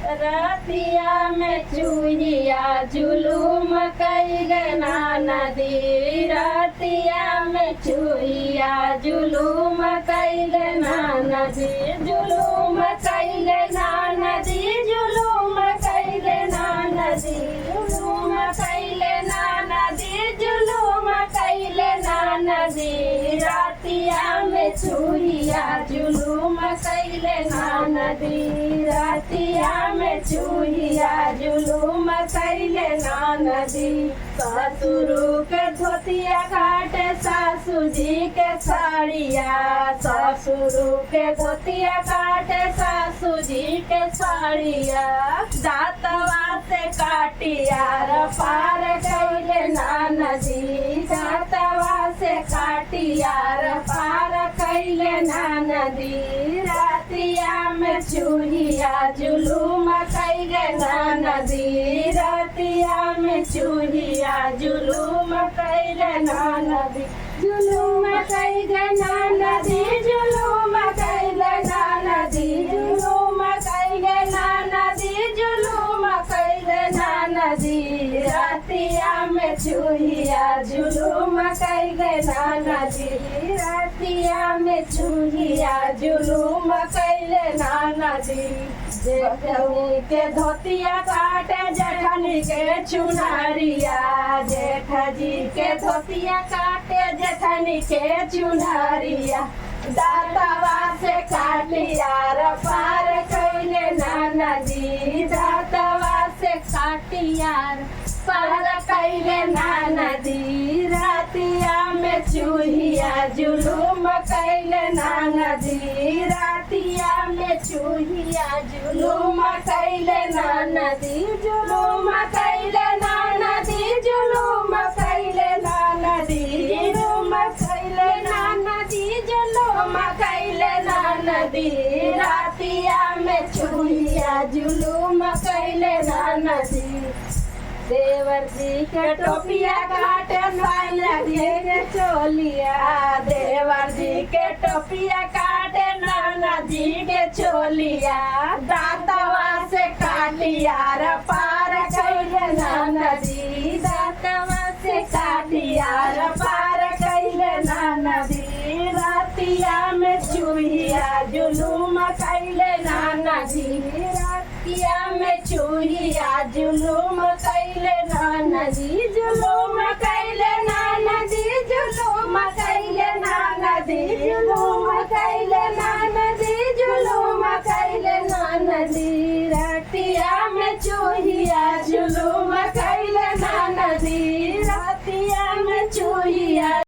रतिया में चूहिया जुलूम कैगना नदी। रतिया में चूहिया जुलूम कैगना नदी। जुलूम कैगना नदी। जुलूम कैगना नदी। जुलूम कैगना नदी। जुलूम कैगना नदी। रतिया में चूहिया जुलूम कैगना नदी। रतिया में चूहिया जुलूम कैगना नदी। ससुरु के धोतिया काटे सासू जी के साड़िया। ससुरु के धोतिया काटे सासू जी के साड़िया। दांतवा से काटिया पार कैगना नदी। दांतवा से काटिया पार कैगना नदी। रतिया में चूहिया जुलूम कैगना नदी। रतिया में चूहिया जुलूम कैगना नदी। जुलूम कैगना नदी। जुलूम कैगना नदी। जुलूम कैगना नदी। जुलूम कैगना नदी। रतिया में चूहिया जुलूम कैगना नदी। रतिया में चूहिया जुलूम कैगना नदी। जेठनी के धोतिया काटे जेठनी के चुनरिया। जेठ जी के धोतिया काटे जेठनी के चुनरिया। दांतवा से काटिया पार कैगना नदी। दांतवा से काटिया पार कैगना नदी। रतिया में चूहिया जुलूम कैगना नदी। रतिया में चूहिया जुलूम कैगना नदी। जुलूम कैगना नदी। जुलूम कैगना नदी। जुलूम कैगना नदी। जुलूम कैगना नदी। रतिया में चूहिया जुलूम कैगना नदी। देवर जी के टोपिया काटे नाना जी के चोलिया। देवर जी के टोपिया काटे नाना जी के चोलिया। दांतवा से काटिया पार कैगना नदी। दांतवा से काटिया पार कैगना नदी। रतिया में चूहिया जुलूम कैगना नदी। रतिया में चूहिया जुलूम कैगना नदी। जुलूम कैगना नदी। जुलूम कैगना नदी। जुलूम कैगना नदी। जुलूम कैगना नदी। रतिया में चूहिया जुलूम कैगना नदी। रतिया में चूहिया